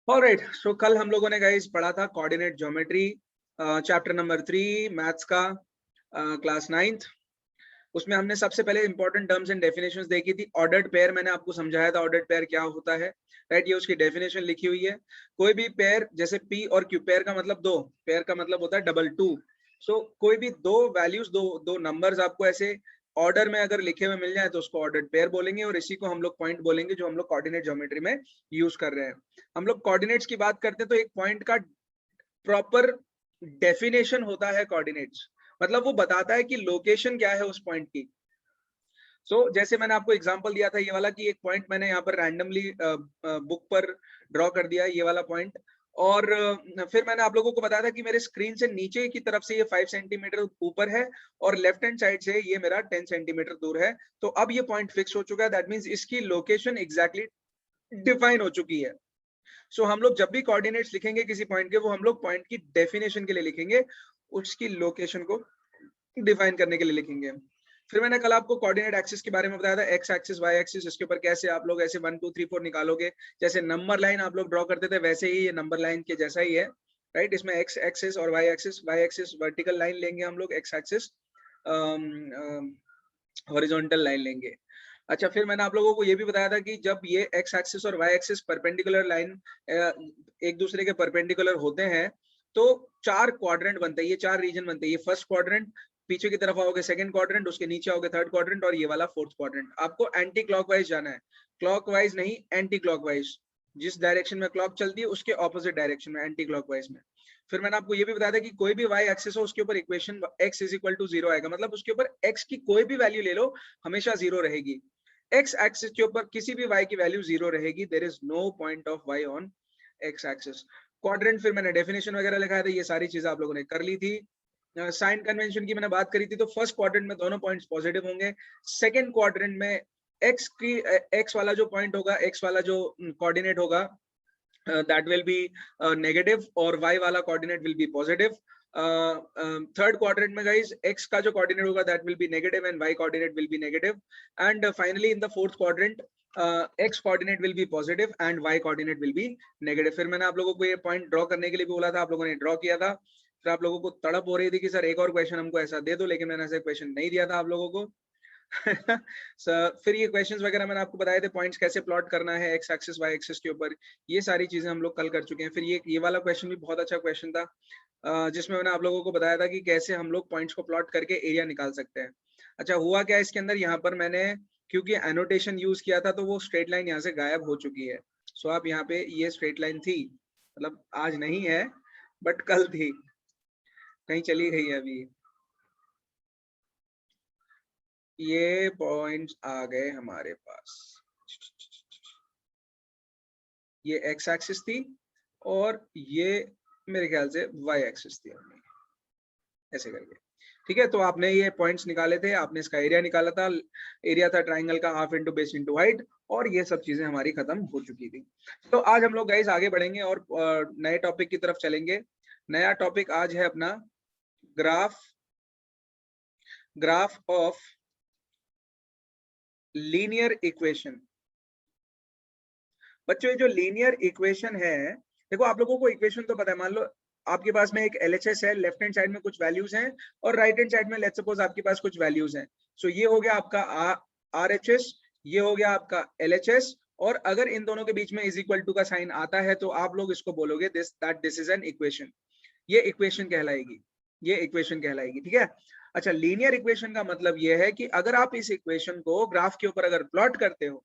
Alright, सो कल हम लोगों ने गाइस पढ़ा था coordinate geometry, chapter number 3 maths का, क्लास 9th। उसमें हमने सबसे पहले इंपॉर्टेंट टर्म्स एंड डेफिनेशंस देखी थी। ऑर्डर्ड पेयर मैंने आपको समझाया था, ऑर्डर्ड पेयर क्या होता है, राइट। ये उसकी डेफिनेशन लिखी हुई है। कोई भी पेयर जैसे पी और क्यू, पेयर का मतलब दो, पेयर का मतलब होता है डबल टू। सो कोई भी दो वैल्यूज, दो नंबर्स आपको ऐसे ऑर्डर में अगर लिखे हुए मिल जाए तो उसको ऑर्डर्ड पेयर बोलेंगे, और इसी को हम लोग पॉइंट बोलेंगे जो हम लोग कोऑर्डिनेट ज्योमेट्री में यूज कर रहे हैं। हम लोग कोऑर्डिनेट्स की बात करते हैं तो एक पॉइंट का प्रॉपर डेफिनेशन होता है कोऑर्डिनेट्स, मतलब वो बताता है कि लोकेशन क्या है उस पॉइंट की। जैसे मैंने आपको एग्जांपल दिया था ये वाला, कि एक पॉइंट मैंने यहाँ पर रैंडमली बुक पर ड्रॉ कर दिया, ये वाला पॉइंट। और फिर मैंने आप लोगों को बताया था कि मेरे स्क्रीन से नीचे की तरफ से ये 5 सेंटीमीटर ऊपर है, और लेफ्ट हैंड साइड से ये मेरा 10 सेंटीमीटर दूर है। तो अब ये पॉइंट फिक्स हो चुका है, दैट मीन्स इसकी लोकेशन एग्जैक्टली डिफाइन हो चुकी है। हम लोग जब भी कोऑर्डिनेट्स लिखेंगे किसी पॉइंट के, वो हम लोग पॉइंट की डेफिनेशन के लिए लिखेंगे, उसकी लोकेशन को डिफाइन करने के लिए लिखेंगे। फिर मैंने कल आपको कोऑर्डिनेट एक्सिस के बारे में बताया था, एक्स एक्सिस, वाई एक्सिस, इसके ऊपर कैसे आप लोग ऐसे 1 2 3 4 निकालोगे। जैसे नंबर लाइन आप लोग ड्रॉ करते थे, वैसे ही ये नंबर लाइन के जैसा ही है, राइट। इसमें एक्स एक्सिस और वाई एक्सिस वर्टिकल लाइन लेंगे हम लोग, एक्स एक्सिस हॉरिजॉन्टल लाइन लेंगे। अच्छा, फिर मैंने आप लोगों को ये भी बताया था कि जब ये एक्स एक्सिस और वाई एक्सिस परपेंडिकुलर लाइन एक दूसरे के परपेंडिकुलर होते हैं तो 4 क्वाड्रेंट बनते हैं, ये 4 रीजन बनते हैं। ये फर्स्ट क्वाड्रेंट, पीछे की तरफ आओगे सेकंड क्वाड्रेंट, उसके नीचे आओगे थर्ड क्वाड्रेंट, और ये वाला फोर्थ क्वाड्रेंट। आपको एंटी क्लॉकवाइज जाना है, क्लॉकवाइज नहीं, एंटी क्लॉकवाइज। जिस डायरेक्शन में क्लॉक चलती है उसके ऑपोजिट डायरेक्शन में, एंटी क्लॉकवाइज में। फिर मैंने आपको ये भी बताया था कि कोई भी वाई एक्सिस हो उसके ऊपर equation x is equal to 0 आएगा, मतलब उसके ऊपर x की कोई भी वैल्यू ले लो हमेशा 0 रहेगी। x एक्सिस के ऊपर किसी भी y की वैल्यू 0 रहेगी, there is no point of y on x axis. Quadrant, फिर मैंने डेफिनेशन वगैरह लिखाया था, ये सारी चीजें आप लोगों ने कर ली थी। साइन कन्वेंशन की मैंने बात करी थी, तो फर्स्ट क्वाड्रेंट में दोनों पॉइंट्स पॉजिटिव होंगे, सेकंड क्वाड्रेंट में x वाला जो पॉइंट होगा, x वाला जो कोऑर्डिनेट होगा, that will be negative, और y वाला coordinate will be positive. Third quadrant में गाइस x का जो कोऑर्डिनेट होगा that will be negative and y coordinate will be negative, and finally in the fourth quadrant x coordinate will be positive and y coordinate will be negative. फिर मैंने आप लोगों को ये पॉइंट ड्रॉ करने के लिए बोला था, आप लोगों ने ड्रॉ किया था। फिर आप लोगों को तड़प हो रही थी कि सर एक और क्वेश्चन हमको ऐसा दे दो, लेकिन मैंने ऐसा क्वेश्चन नहीं दिया था आप लोगों को। फिर ये क्वेश्चंस वगैरह मैंने आपको बताए थे, पॉइंट्स कैसे प्लॉट करना है एक्स एक्सिस वाई एक्सिस के ऊपर, ये सारी चीजें हम लोग कल कर चुके हैं। फिर ये वाला क्वेश्चन भी बहुत अच्छा क्वेश्चन था, जिसमें मैंने आप लोगों को बताया था कि कैसे हम लोग पॉइंट्स को प्लॉट करके एरिया निकाल सकते हैं। अच्छा, हुआ क्या इसके अंदर, यहाँ पर मैंने क्योंकि एनोटेशन यूज किया था तो वो स्ट्रेट लाइन यहाँ से गायब हो चुकी है। आप यहाँ पे, ये स्ट्रेट लाइन थी, मतलब आज नहीं है बट कल थी, कहीं चली गई है अभी। ये पॉइंट्स आ गए हमारे पास, ये एक्स एक्सिस थी और ये मेरे ख्याल से वाई एक्सिस थी, ऐसे करके। ठीक है, तो आपने ये पॉइंट्स निकाले थे, आपने इसका एरिया निकाला था, एरिया था ट्राइंगल का half into base into height, और ये सब चीजें हमारी खत्म हो चुकी थी। तो आज हम लोग गाइस आगे बढ़ेंगे और नए टॉपिक की तरफ चलेंगे। नया टॉपिक आज है अपना ग्राफ ऑफ लीनियर इक्वेशन। बच्चों, ये जो लीनियर इक्वेशन है, देखो आप लोगों को इक्वेशन तो पता है, मान लो आपके पास में एक LHS है, लेफ्ट हैंड साइड में कुछ वैल्यूज हैं और राइट हैंड साइड में लेट्स सपोज आपके पास कुछ वैल्यूज हैं। ये हो गया आपका RHS, ये हो गया आपका LHS, और अगर इन दोनों के बीच में इज इक्वल टू का साइन आता है तो आप लोग इसको बोलोगे दिस इज एन इक्वेशन। ये इक्वेशन कहलाएगी, ये इक्वेशन कहलाएगी। ठीक है। अच्छा, लीनियर इक्वेशन का मतलब ये है कि अगर आप इस इक्वेशन को ग्राफ के ऊपर अगर प्लॉट करते हो,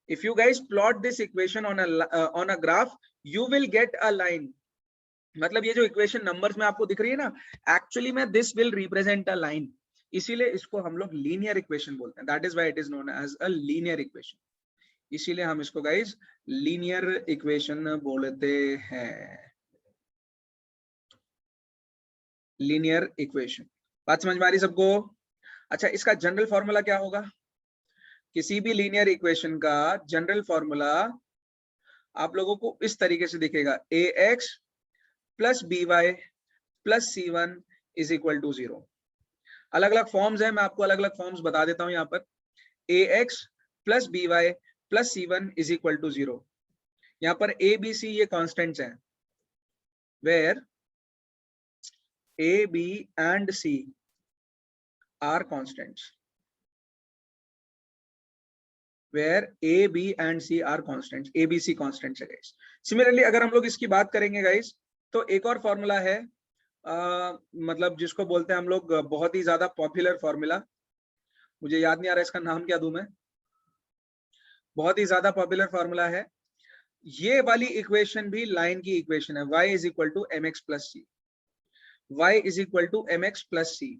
if you guys plot this equation on a graph, you will get a line. मतलब ये जो इक्वेशन नंबर्स में आपको दिख रही है ना, एक्चुअली में this will represent a line, इसीलिए इसको हम लोग लीनियर इक्वेशन बोलते हैं। That is why it is known as a linear equation, इसीलिए हम इसको गाइस लीनियर इक्वेशन बोलते हैं। लीनियर इक्वेशन, बात समझ में आ रही सबको? अच्छा, इसका जनरल फॉर्मूला क्या होगा? किसी भी लीनियर इक्वेशन का जनरल फॉर्मूला आप लोगों को इस तरीके से दिखेगा, ax plus by plus c1 is equal to 0। अलग अलग फॉर्म्स है, मैं आपको अलग अलग फॉर्म्स बता देता हूं। यहाँ पर ax plus by plus c1 is equal to 0, यहाँ पर ए बी सी ये कॉन्स्टेंट्स हैं, where A B and C are constants, where A, B and C are constants, A, B, C constants है guys. Similarly अगर हम लोग इसकी बात करेंगे guys, तो एक और फॉर्मूला है, मतलब जिसको बोलते हैं हम लोग बहुत ही ज्यादा पॉपुलर फॉर्मूला, मुझे याद नहीं आ रहा इसका नाम क्या दूं मैं, बहुत ही ज्यादा पॉपुलर फॉर्मूला है। ये वाली इक्वेशन भी लाइन की इक्वेशन है, y is equal to m x plus c, y is equal to m x plus c,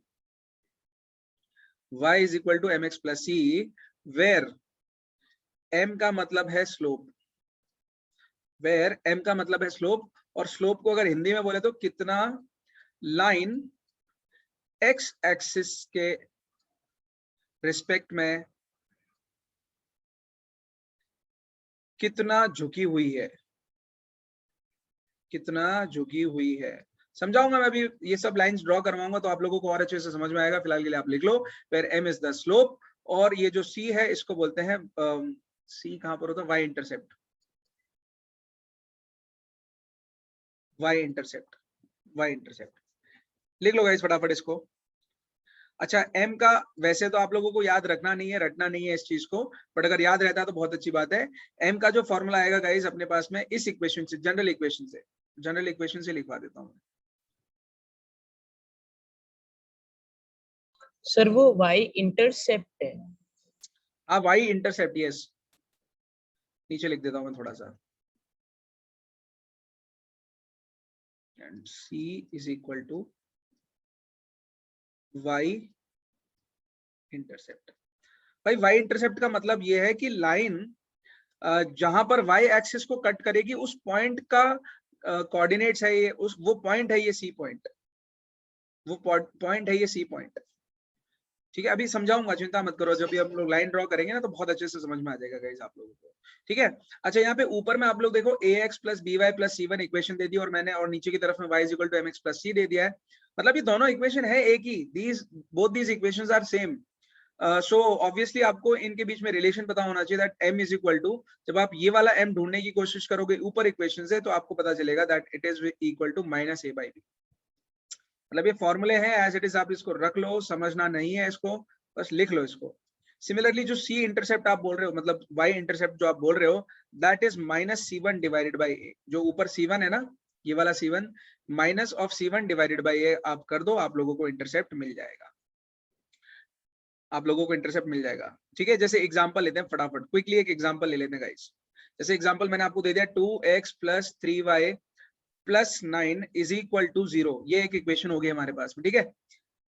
y is equal to m x plus c, where m का मतलब है slope, where m का मतलब है slope, और slope को अगर हिंदी में बोले तो कितना लाइन x एक्सिस के रिस्पेक्ट में कितना झुकी हुई है, कितना झुकी हुई है। समझाऊंगा मैं अभी, ये सब लाइंस ड्रॉ करवाऊंगा तो आप लोगों को और अच्छे से समझ में आएगा। फिलहाल के लिए आप लिख लो where m is the slope, और ये जो c है इसको बोलते हैं c कहां पर होता है, y intercept, y intercept, y intercept लिख लो गाइस फटाफट इसको। अच्छा m का वैसे तो आप लोगों को याद रखना नहीं है, रटना नहीं है इस चीज को, बट अगर याद रहता है तो बहुत अच्छी बात है। m का जो फॉर्मूला आएगा गाइस अपने पास में इस इक्वेशन से, जनरल इक्वेशन से लिखवा देता हूं। सर वो y इंटरसेप्ट है। हाँ y इंटरसेप्ट, यस, नीचे लिख देता हूं मैं थोड़ा सा, एंड c is equal to y intercept. भाई y इंटरसेप्ट का मतलब ये है कि लाइन जहां पर y एक्सिस को कट करेगी उस पॉइंट का कोऑर्डिनेट्स है ये, उस वो पॉइंट है ये सी पॉइंट, वो पॉइंट है ये सी पॉइंट। ठीक है, अभी समझाऊंगा, चिंता मत करो, जब भी हम लोग लाइन ड्रॉ करेंगे ना तो बहुत अच्छे से समझ में आ जाएगा गाइस आप लोगों को। ठीक है, अच्छा यहाँ पे ऊपर में आप लोग देखो ax plus by plus c1 equation दे दी और मैंने, और नीचे की तरफ में y is equal to mx plus c दे दिया है, मतलब ये दोनों इक्वेशन है एक ही, both these equations are same. So obviously आपको इनके बीच में रिलेशन पता होना चाहिए, that m is equal to, जब आप ये वाला m ढूंढने की कोशिश करोगे ऊपर इक्वेशन से तो आपको पता चलेगा that it is equal to minus a by b. मतलब ये फॉर्मूले हैं एज इट इज, आप इसको रख लो, समझना नहीं है इसको, बस लिख लो इसको। सिमिलरली जो c इंटरसेप्ट आप बोल रहे हो, मतलब y इंटरसेप्ट जो आप बोल रहे हो, that is minus c1 divided by a, जो ऊपर c1 है ना, ये वाला c1 minus of c1 divided by a आप कर दो, आप लोगों को इंटरसेप्ट मिल जाएगा, आप लोगों को इंटरसेप्ट मिल जाएगा। ठीक है, जैसे एग्जांपल लेते हैं फटाफट, क्विकली एक एग्जांपल ले लेते हैं गाइस। जैसे एग्जांपल मैंने आपको दे दिया 2x plus 3y plus 9 is equal to 0, ये एक इक्वेशन हो गई हमारे पास में। ठीक है,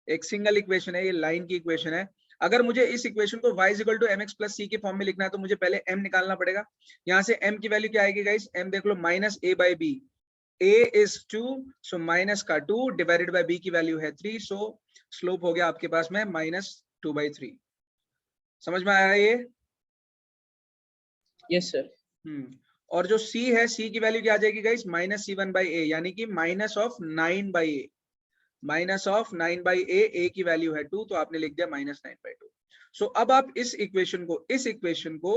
एक सिंगल इक्वेशन है, ये लाइन की इक्वेशन है। अगर मुझे इस इक्वेशन को y is equal to mx plus c के फॉर्म में लिखना है तो मुझे पहले m निकालना पड़ेगा। यहाँ से m की वैल्यू क्या आएगी गाइस, m देख लो minus a by B, a is 2 so minus का 2 डिवाइडेड बाई b की वैल्यू है 3, सो स्लोप हो गया आपके पास में माइनस 2/3। समझ में आया ये? Yes sir. और जो c है, c की वैल्यू क्या आ जाएगी guys, minus c1 by a, यानी कि minus of 9 by a, minus of 9 by a की वैल्यू है 2, तो आपने लिख दिया माइनस 9/2। सो अब आप इस इक्वेशन को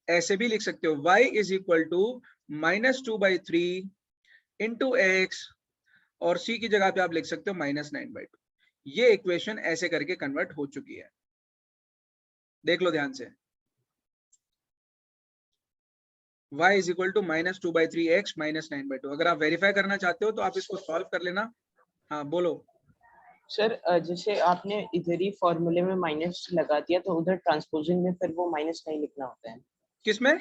ऐसे भी लिख सकते हो, y is equal to minus 2/3 into x, और c की जगह पे आप लिख सकते हो माइनस 9/2। ये इक्वेशन ऐसे करके कन्वर्ट हो चुकी है, देख लो ध्यान से, y is equal to minus 2/3 x minus 9/2। अगर आप वेरीफाई करना चाहते हो तो आप इसको सॉल्व कर लेना। हाँ बोलो सर, जैसे आपने इधर ही फॉर्मूले में माइनस लगा दिया तो उधर ट्रांसपोजिंग में फिर वो माइनस नहीं लिखना होता है। किसमें?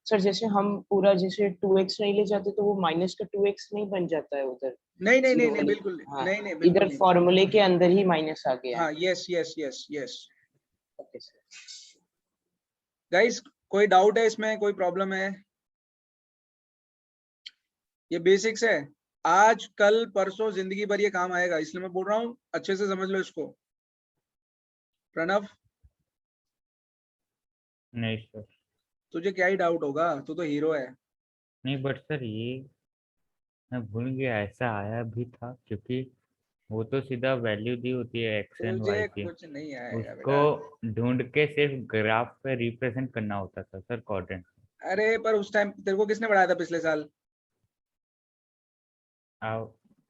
सर जैसे हम पूरा जैसे 2x नहीं ले जाते तो वो माइनस का 2x नहीं बन जाता है उधर। नहीं नहीं नहीं जीरो नहीं वाली। बिल्कुल हाँ, नहीं नहीं बिल्कुल इधर नहीं। फॉर्मूले के अंदर ही माइनस आ गया। हाँ yes yes yes yes. Okay sir. Guys कोई डाउट है इसमें, कोई प्रॉब्लम है? ये बेसिक्स है, आज कल परसों जिंदगी भर ये काम आएगा, इसलिए मैं बोल रहा हूँ अच्छे से समझ लो इसको। प्रणव नहीं सर। तुझे क्या ही डाउट होगा, तू तो हीरो है। नहीं बट सर ये मैं भूल गया, ऐसा आया भी था क्योंकि वो तो सीधा वैल्यू दी होती है एक्स एंड वाई तुझे की, कुछ नहीं आएगा उसको बेटा। ढूंढ के सिर्फ ग्राफ पे रिप्रेजेंट करना होता था सर कोऑर्डिनेट। अरे पर उस टाइम तेरे को किसने पढ़ाया था पिछले साल?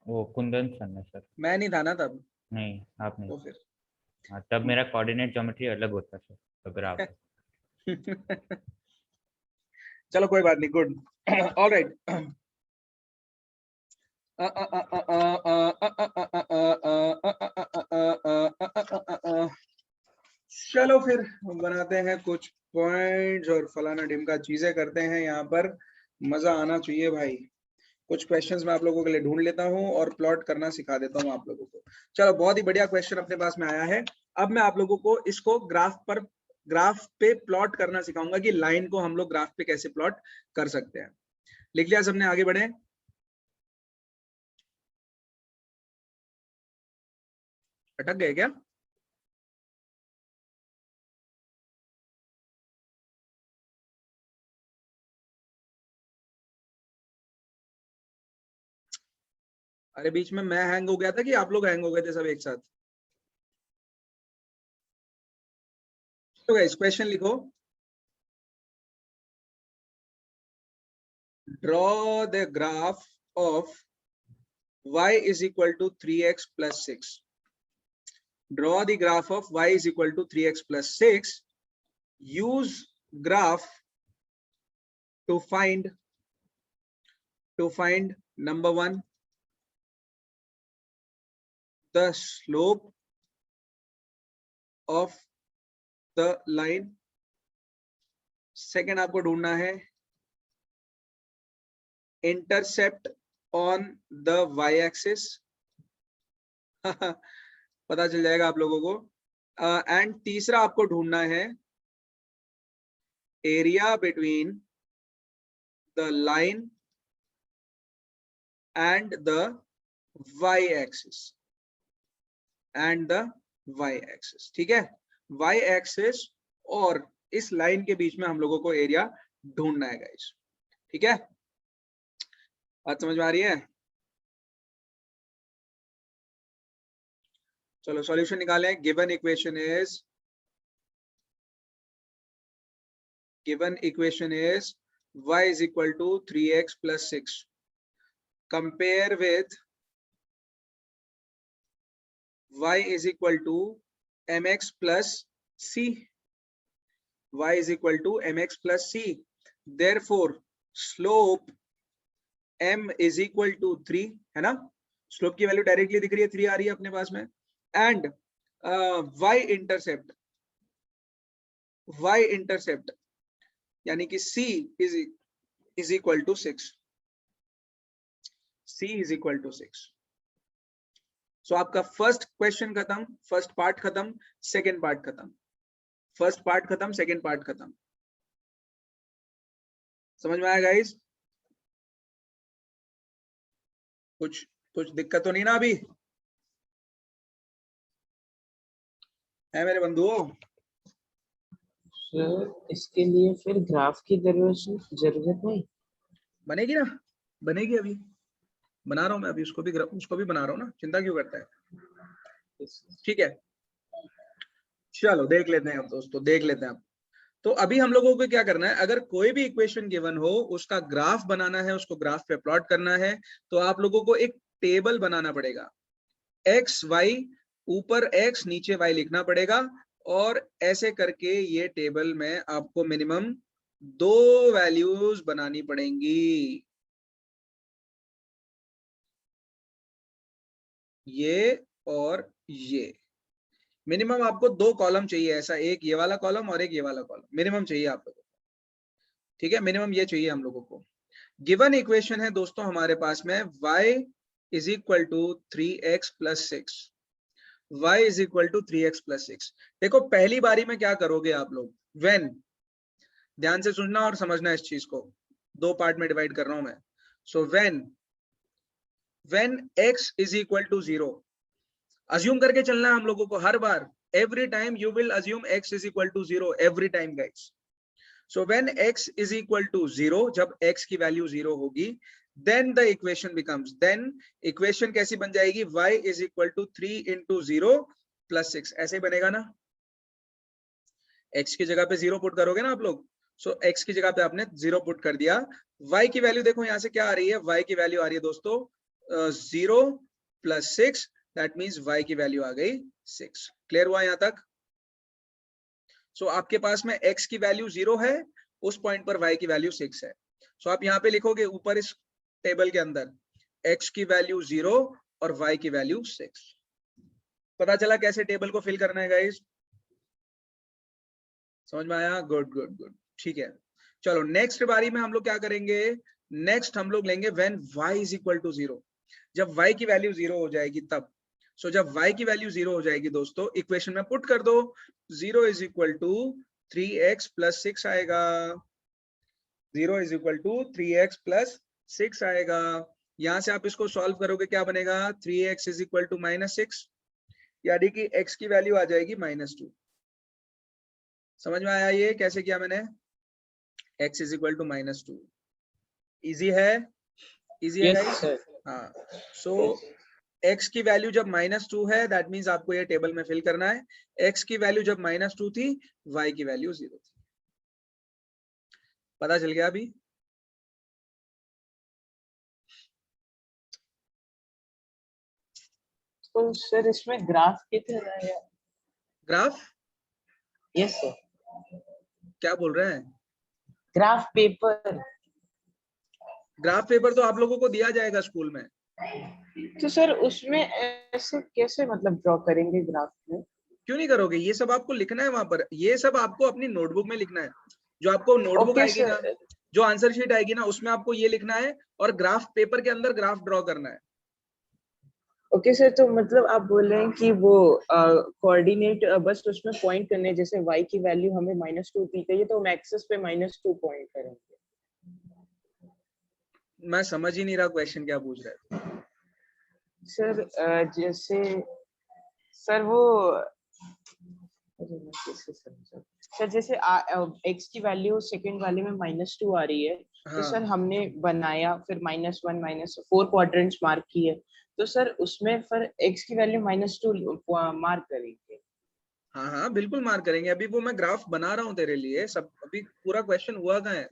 वो कुंदन सर ने सर। मैं नहीं था ना तब। नहीं आप नहीं। तो फिर हाँ, तब मेरा कोऑर्डिनेट ज्योमेट्री अलग होता सर, तो ग्राफ। चलो कोई बात नहीं, गुड। All right. चलो फिर बनाते हैं कुछ पॉइंट्स और फलाना ढिमका चीजें करते हैं यहाँ पर। मजा आना चाहिए भाई। कुछ क्वेश्चंस मैं आप लोगों के लिए ढूंढ लेता हूँ और प्लॉट करना सिखा देता हूँ आप लोगों को। चलो बहुत ही बढ़िया क्वेश्चन अपने पास में आया है। अब मैं आप लोगों को इसको ग्राफ पे प्लॉट करना सिखाऊंगा कि लाइन को हम लोग ग्राफ पे कैसे प्लॉट कर सकते हैं। लिख लिया सबने? आगे बढ़े। अटक गए क्या? अरे बीच में मैं हैंग हो गया था कि आप लोग हैंग हो गए थे सब एक साथ? तो गाइस क्वेश्चन लिखो। Draw the graph of y is equal to 3x plus 6. Draw the graph of y is equal to 3x plus 6. Use graph to find number 1 the slope of the line. Second आपको ढूंढना है intercept on the y axis. पता चल जाएगा आप लोगों को। And तीसरा आपको ढूंढना है area between the line and the y axis ठीक है? y axis और इस लाइन के बीच में हम लोगों को एरिया ढूंढना है गाइस। ठीक है, बात समझ में आ रही है? चलो सॉल्यूशन निकालें। Given equation is y is equal to 3x plus 6. Compare with y is equal to mx plus c. y is equal to mx plus c. Therefore slope m is equal to 3 है ना? Slope की value directly दिख रही है, 3 आ रही है अपने पास में। एंड y इंटरसेप्ट यानी कि c is equal to 6. c is equal to 6. सो आपका फर्स्ट क्वेश्चन खत्म, फर्स्ट पार्ट खत्म, सेकेंड पार्ट खत्म। फर्स्ट पार्ट खत्म, सेकेंड पार्ट खत्म। समझ में आया गाइस? कुछ दिक्कत तो नहीं ना अभी है मेरे बंधुओं? सर इसके लिए फिर ग्राफ की जरूरत नहीं बनेगी ना? बनेगी, अभी बना रहा हूं मैं, अभी उसको भी बना रहा हूँ ना, चिंता क्यों करता है? ठीक है, चलो देख लेते हैं अब दोस्तों, देख लेते हैं अब। तो अभी हम लोगों को क्या करना है, अगर कोई भी इक्वेशन गिवन हो उसका ग्राफ बनाना है, उसको ग्राफ पे प्लॉट करना है, तो आप लोगों को एक टेबल बनाना पड़ेगा। एक्स वाई, ऊपर एक्स नीचे वाई लिखना पड़ेगा, और ऐसे करके ये टेबल में आपको मिनिमम 2 वैल्यूज बनानी पड़ेंगी, ये और ये। मिनिमम आपको 2 कॉलम चाहिए, ऐसा एक ये वाला कॉलम और एक ये वाला कॉलम मिनिमम चाहिए आप लोगों को। ठीक है, मिनिमम ये चाहिए हम लोगों को। गिवन इक्वेशन है दोस्तों हमारे पास में y is equal to 3x plus 6. y is equal to 3x plus 6. देखो पहली बारी में क्या करोगे आप लोग, when, ध्यान से सुनना और समझना इस चीज को, 2 पार्ट में डिवाइड कर रहा हूं मैं। सो when x is equal to 0, assume करके चलना है हम लोगों को हर बार, every time you will assume x is equal to 0 every time guys. So when x is equal to 0, जब x की वैल्यू 0 होगी, then the equation becomes, then equation कैसी बन जाएगी, y is equal to 3 into 0 plus 6, ऐसे ही बनेगा ना? x की जगह पे 0 पुट करोगे ना आप लोग, सो x की जगह पे आपने 0 पुट कर दिया। y की वैल्यू देखो यहाँ से क्या आ रही है, y की वैल्यू आ रही है दोस्तों 0 प्लस 6, दैट मीन्स y की वैल्यू आ गई 6। क्लियर हुआ यहाँ तक? सो आपके पास में x की वैल्यू 0 है, उस पॉइंट पर y की वैल्यू 6 है। सो आप यहाँ पे लिखोगे ऊपर इस टेबल के अंदर x की वैल्यू 0 और y की वैल्यू 6। पता चला कैसे टेबल को फिल करना है गाइस? समझ में आया? गुड गुड गुड, ठीक है। चलो नेक्स्ट बारी में हम लोग क्या करेंगे, नेक्स्ट हम लोग लेंगे when y is equal to 0। जब y की वैल्यू 0 हो जाएगी तब। सो जब y की वैल्यू 0 हो जाएगी दोस्तों, इक्वेशन में पुट कर दो, 0 is equal to 3x plus 6 आएगा। 0 is equal to 3x plus 6 आएगा। यहां से आप इसको सॉल्व करोगे, क्या बनेगा, 3x इज इक्वल टू -6, यानी कि x की वैल्यू आ जाएगी -2। समझ में आया ये कैसे किया मैंने? x is equal to -2। Easy है? इजी है यस गाइस? सर। हाँ। सो x की वैल्यू जब -2 है, दैट मीन्स आपको ये टेबल में फिल करना है। x की वैल्यू जब -2 थी, y की वैल्यू 0 थी। पता चल गया अभी? तो सर इसमें ग्राफ किधर आया? ग्राफ? यस सर, क्या बोल रहे हैं? Graph paper. ग्राफ पेपर तो आप लोगों को दिया जाएगा स्कूल में। तो सर उसमें ऐसे कैसे मतलब ड्रॉ करेंगे ग्राफ में? क्यों नहीं करोगे? ये सब आपको लिखना है वहां पर, ये सब आपको अपनी नोटबुक में लिखना है। जो आपको नोटबुक ओके आएगी ना, सर। जो आंसर शीट आएगी ना, उसमें आपको ये लिखना है और ग्राफ पेपर के अंदर ग्राफ ड्रॉ करना है। ओके सर, तो मतलब आप बोल रहे हैं कि वो कोऑर्डिनेट बस उसमें पॉइंट करने, जैसे y की वैल्यू हमें -2 दी गई है तो हम एक्सेस पे -2 पॉइंट करेंगे। मैं समझ ही नहीं रहा क्वेश्चन क्या पूछ रहे हैं। सर जैसे सर वो अरे मैं कैसे समझूं? सर जैसे x की वैल्यू सेकंड वाले में -2 आ रही है, तो हाँ सर हमने बनाया फिर -1 -4 क्वाड्रेंट्स मार्क किए, तो सर उसमें फिर x की वैल्यू -2 मार्क करेंगे। हाँ हाँ बिल्कुल मार्क करेंगे। अभी वो मैं ग्राफ बना रहा हूँ तेरे लिए, सब अभी पूरा क्वेश्चन हुआ कहाँ है,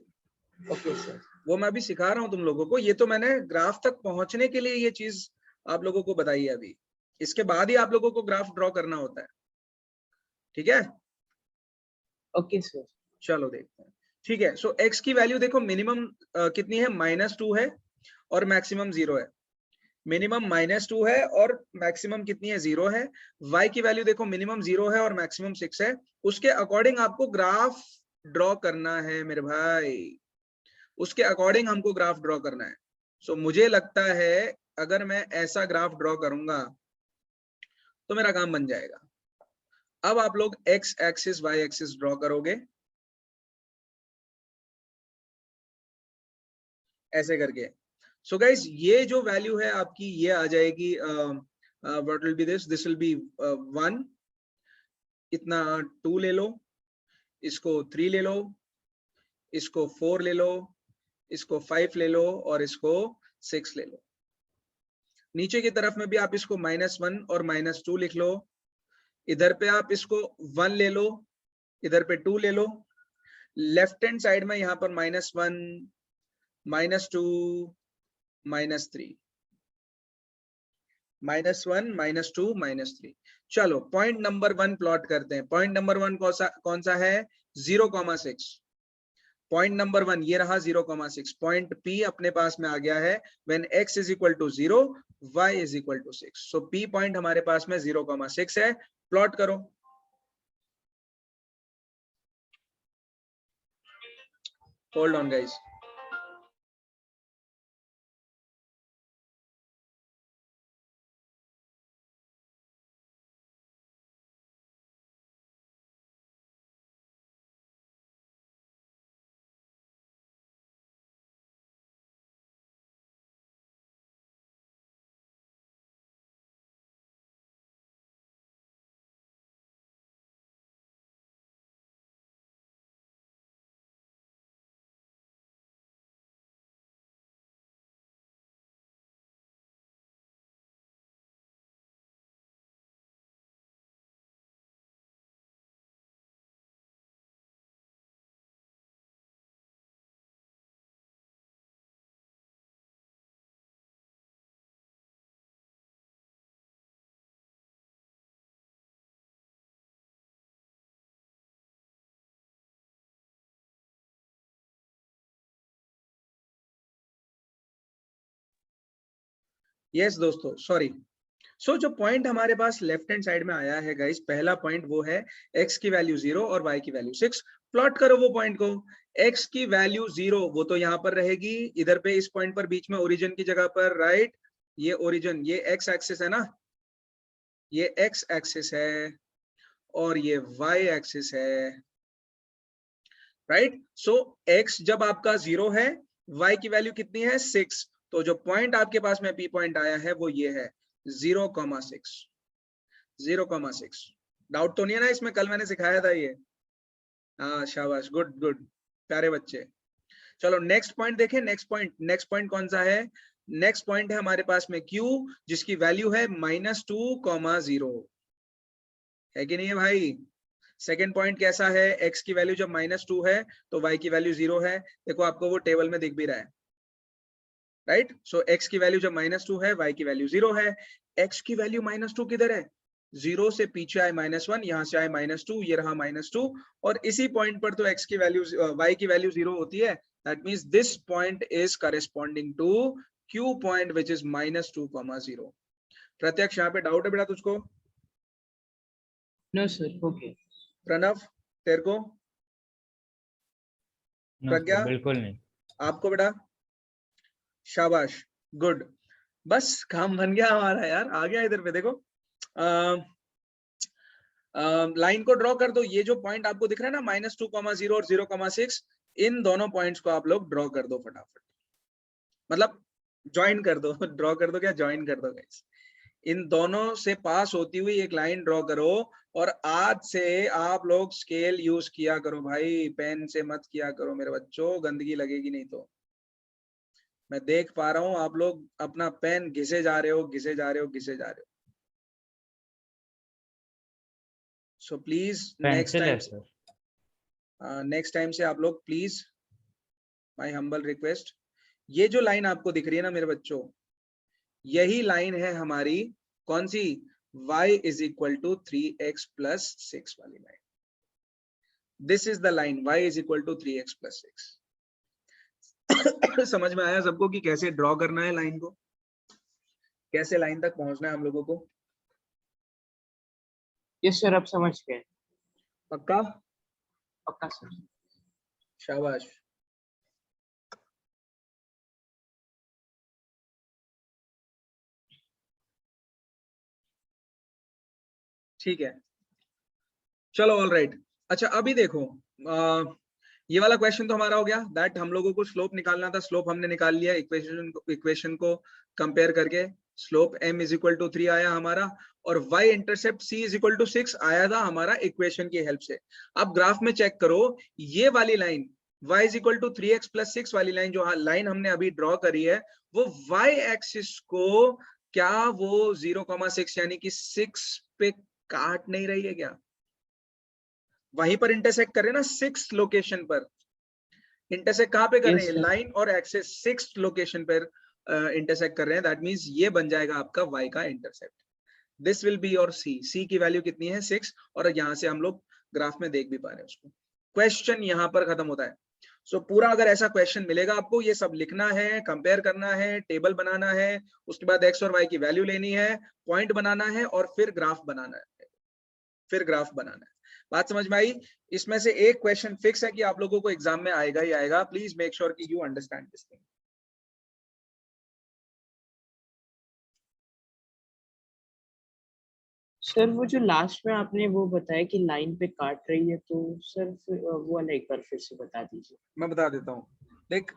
ओके सर। वो मैं अभी सिखा रहा हूँ तुम लोगों को। ये तो मैंने ग्राफ तक पहुंचने के लिए ये चीज आप लोगों को बताई है अभी। इसके बाद ही आप लोगों को ग्राफ ड्रॉ करना होता है। ठीक है, ओके सर। चलो देखते हैं। ठीक है, सो x की वैल्यू देखो मिनिमम कितनी है, -2 है और मैक्सिमम 0 है। मिनिमम -2 है और मैक्सिमम कितनी है, 0 है। y की वैल्यू देखो मिनिमम 0 है और मैक्सिमम 6 है। उसके अकॉर्डिंग आपको ग्राफ ड्रॉ करना है मेरे भाई, उसके अकॉर्डिंग हमको ग्राफ ड्रॉ करना है। सो मुझे लगता है अगर मैं ऐसा ग्राफ ड्रॉ करूंगा तो मेरा काम बन जाएगा। अब आप लोग x axis y axis draw करोगे ऐसे करके। सो गाइस ये जो वैल्यू है आपकी, ये आ जाएगी what will be this will be 1, इतना 2 ले लो, इसको 3 ले लो, इसको 4 ले लो, इसको 5 ले लो और इसको 6 ले लो। नीचे की तरफ में भी आप इसको -1 और -2 लिख लो। इधर पे आप इसको 1 ले लो, इधर पे 2 ले लो। लेफ्ट हैंड साइड में यहाँ पर -1 -2 -3, -1 -2 -3। चलो पॉइंट नंबर 1 प्लॉट करते हैं। पॉइंट नंबर 1 कौन सा है, 0,6। पॉइंट नंबर 1 ये रहा 0,6। पॉइंट P अपने पास में आ गया है when x is equal to 0 y is equal to 6। So P point हमारे पास में 0,6 है। प्लॉट करो। Hold on guys. यस दोस्तों, सॉरी। सो जो पॉइंट हमारे पास लेफ्ट हैंड साइड में आया है गाइस, पहला पॉइंट वो है x की वैल्यू 0 और y की वैल्यू 6। प्लॉट करो वो पॉइंट को। x की वैल्यू 0 वो तो यहाँ पर रहेगी, इधर पे इस पॉइंट पर बीच में ओरिजिन की जगह पर, राइट। ये ओरिजिन, ये x एक्सिस है ना, ये x एक्सिस है और ये y एक्सिस है, राइट। सो x जब आपका 0 है, y की वैल्यू कितनी है 6, तो जो पॉइंट आपके पास में p पॉइंट आया है वो ये है 0,6। 0,6। डाउट तो नहीं है ना इसमें, कल मैंने सिखाया था ये। हाँ शाबाश, गुड गुड, प्यारे बच्चे। चलो नेक्स्ट पॉइंट देखें। नेक्स्ट पॉइंट कौन सा है? नेक्स्ट पॉइंट है हमारे पास में Q, जिसकी वैल्यू है -2,0 है कि नहीं है भाई? सेकेंड पॉइंट कैसा है? x की वैल्यू जब -2 है तो y की वैल्यू 0 है। देखो आपको वो टेबल में दिख भी रहा है, राइट। सो x की वैल्यू जब -2 है, y की वैल्यू 0 है। x की वैल्यू -2 किधर है? 0 से पीछे आए -1, यहाँ से आए -2, ये रहा -2, और इसी पॉइंट पर तो x की वैल्यू y की वैल्यू 0 होती है। That means this point is corresponding to Q point which is -2,0। प्रत्यक्ष, यहाँ पे डाउट है बेटा तुझको? No sir, okay. प्रणव तेरे को? नो प्रज्ञा? सर, बिल्कुल नहीं। आपको बेटा? शाबाश, गुड। बस काम बन गया हमारा यार, आ गया इधर पे देखो। लाइन को ड्रॉ कर दो। ये जो पॉइंट आपको दिख रहा है ना -2,0 और 0,6, इन दोनों पॉइंट्स को आप लोग ड्रॉ कर दो फटाफट, मतलब ज्वाइन कर दो। ड्रॉ कर दो क्या, ज्वाइन कर दो गाइस। इन दोनों से पास होती हुई एक लाइन ड्रॉ करो, और आज से आप लोग स्केल यूज किया करो भाई, पेन से मत किया करो मेरे बच्चों, गंदगी लगेगी नहीं तो। मैं देख पा रहा हूं आप लोग अपना पेन घिसे जा रहे हो, घिसे जा रहे हो, घिसे जा रहे हो। सो प्लीज पेंसिल है सर। नेक्स्ट टाइम से आप लोग प्लीज, माय हम्बल रिक्वेस्ट, ये जो लाइन आपको दिख रही है ना मेरे बच्चों, यही लाइन है हमारी कौन सी? y is equal to 3x plus 6 वाली line. This is the line y is equal to 3x plus 6। समझ में आया सबको कि कैसे ड्रॉ करना है लाइन को, कैसे लाइन तक पहुंचना है हम लोगों को? यस सर, अब समझ गए। पक्का? पक्का सर। शाबाश। ठीक है, चलो ऑल राइट। अच्छा अभी देखो, ये वाला क्वेश्चन तो हमारा हो गया, दैट हम लोगों को स्लोप निकालना था। स्लोप हमने निकाल लिया इक्वेशन को कंपेयर करके। Slope m is equal to 3 आया हमारा, और y intercept c is equal to 6 आया था हमारा इक्वेशन की हेल्प से। अब ग्राफ में चेक करो, ये वाली line y is equal to 3x plus 6 वाली लाइन, जो लाइन हमने अभी ड्रॉ करी है, वो y एक्सिस को क्या वो 0,6 यानी कि 6 पे काट नहीं रही है क्या? वहीं पर इंटरसेक्ट कर रहे हैं ना, 6 लोकेशन पर इंटरसेक्ट। कहां पे कर रहे हैं? लाइन और एक्सिस 6 लोकेशन पर इंटरसेक्ट कर रहे हैं। दैट मींस ये बन जाएगा आपका y का intercept. This will be your c की वैल्यू कितनी है? 6, और यहां से हम लोग ग्राफ में देख भी पा रहे हैं उसको। क्वेश्चन यहां पर खत्म होता है। सो पूरा अगर ऐसा क्वेश्चन मिलेगा आपको, ये सब लिखना है, कंपेयर करना है, टेबल बनाना है, उसके बाद x और y की वैल्यू लेनी है, पॉइंट बनाना है, और फिर ग्राफ बनाना है, फिर ग्राफ बनाना है। बात समझ में आई? इसमें से एक क्वेश्चन फिक्स है कि आप लोगों को एग्जाम में आएगा ही आएगा। प्लीज मेक श्योर कि you understand this thing. Sir वो जो लास्ट में आपने वो बताया कि लाइन पे काट रही है, तो सर वो वाला एक बार फिर से बता दीजिए। मैं बता देता हूँ, देख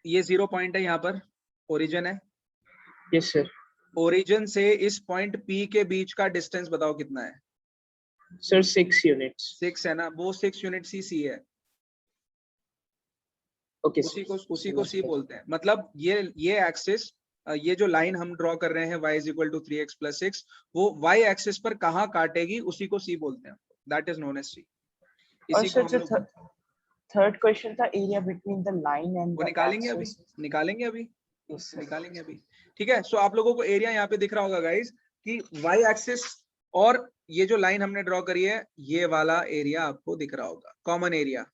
ये 0 पॉइंट है, यहाँ पर ओरिजिन है। Yes sir. ओरिजिन से इस पॉइंट P के बीच का डिस्टेंस बताओ कितना है? Sir 6 units. 6 है ना, वो 6 यूनिट C है। ओके उसी सर, को C बोलते हैं। मतलब ये एक्सिस, ये जो लाइन हम ड्रॉ कर रहे हैं y is equal to 3x plus 6, वो y एक्सिस पर कहाँ काटेगी, उसी को C बोलते हैं। That is known as C। और इसी को सर हम जो लोग थर्ड क्वेश्चन था, area between the line and वो द निकालेंगे अभी, एक्सिस। निकालेंगे अभी, यस सर। निकालेंगे अभी। ठीक है, सो आप लोगों को एरिया यहाँ पे दिख रहा होगा गाइस कि y एक्सिस और ये जो लाइन हमने ड्रॉ करी है, ये वाला एरिया आपको दिख रहा होगा, कॉमन एरिया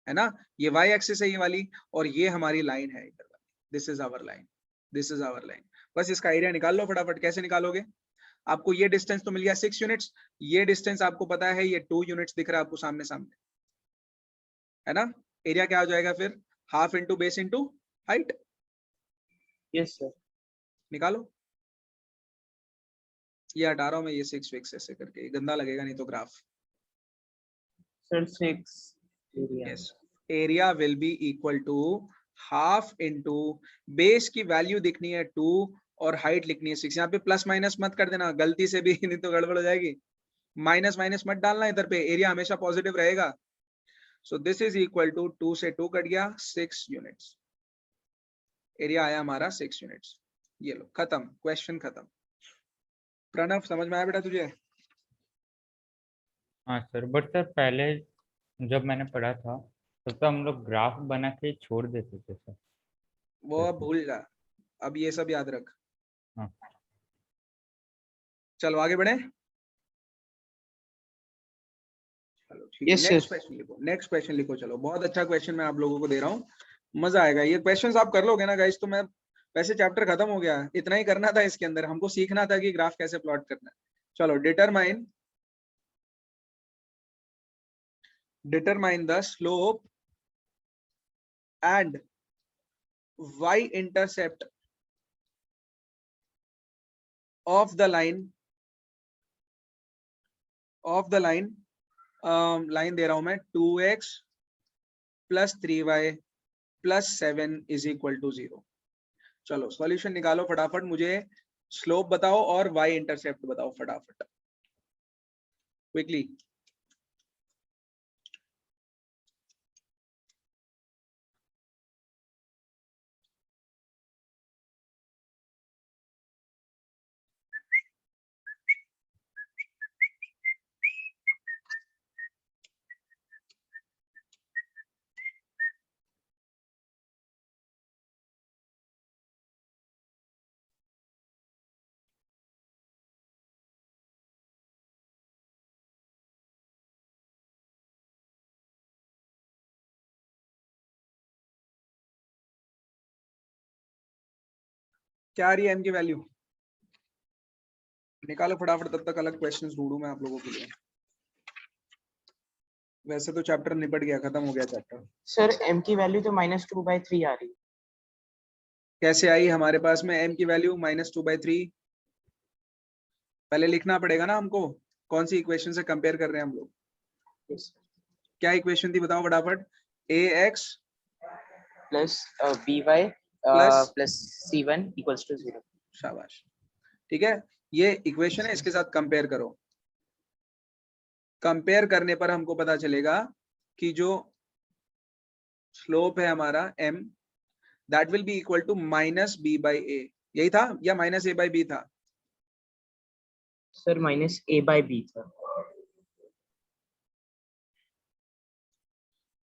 है ना। ये y एक्सिस है ये वाली, और ये हमारी लाइन है इधर वाली, this is our line, this is our line. बस इसका एरिया निकाल लो फटाफट। कैसे निकालोगे? आपको ये डिस्टेंस तो मिल गया 6 यूनिट्स, ये डिस्टेंस आपको पता है ये 2 यूनिट्स दिख रहा है आपको सामने सामने, है ना? एरिया क्या हो जाएगा फिर? Half into base into height. Yes sir. निकालो। ये हटा रहा हूं मैं, ये 6 फिक्स ऐसे करके, गंदा लगेगा नहीं तो graph. Sir 6 area. Yes, area will be equal to half into base की वैल्यू दिखनी है 2 और हाइट लिखनी है 6। यहाँ पे प्लस माइनस मत कर देना गलती से भी, नहीं तो गड़बड़ हो जाएगी। माइनस माइनस मत डालना इधर पे, एरिया हमेशा पॉजिटिव रहेगा। So this is equal to 2 से 2 कट गया, 6 यूनिट्स। एरिया आया हमारा 6 यूनिट्स। ये लो, खत्म, क्वेश्चन खत्म। प्रणव समझ में आया बेटा तुझे? हाँ सर, बट सर पहले जब मैंने पढ़ा था तब तो हम लोग ग्राफ बना के छोड़ देते थे सर। वो अब भूल जा, अब ये सब याद रख। हाँ। चलो आगे बढ़े। चलो ठीक है, Yes, नेक्स्ट sir. क्वेश्चन लिखो, नेक्स्ट क्वेश्चन लिखो। चलो बहुत अच्छा क्वेश्चन मैं आप लोगों को दे रहा हूँ, मजा आएगा। ये क्वेश्चंस आप कर लोगे ना गाइस तो मैं, वैसे चैप्टर खत्म हो गया, इतना ही करना था इसके अंदर, हमको सीखना था कि ग्राफ कैसे प्लॉट करना है। चलो, determine the slope and y intercept of the line line दे रहा हूं मैं 2x plus 3y plus 7 is equal to 0। चलो सॉल्यूशन निकालो फटाफट, मुझे स्लोप बताओ और y इंटरसेप्ट बताओ फटाफट, क्विकली। क्या आ रही है m की वैल्यू? निकालो फटाफट, तब तक अलग क्वेश्चंस ढूंढूं मैं आप लोगों के लिए। वैसे तो चैप्टर निपट गया, खत्म हो गया चैप्टर। सर m की वैल्यू तो -2/3 आ रही है। कैसे आई हमारे पास में m की वैल्यू -2/3? पहले लिखना पड़ेगा ना हमको, कौन सी इक्वेशन से कंपेयर कर रहे हैं हम लोग। Yes, sir. क्या इक्वेशन थी बताओ फटाफट? ax plus by plus, plus c1 equals to 0। शाबाश, ठीक है, ये इक्वेशन है, इसके साथ कंपेयर करो। कंपेयर करने पर हमको पता चलेगा कि जो स्लोप है हमारा m, that will be equal to -b/a। यही था या -a/b था? सर -a/b था।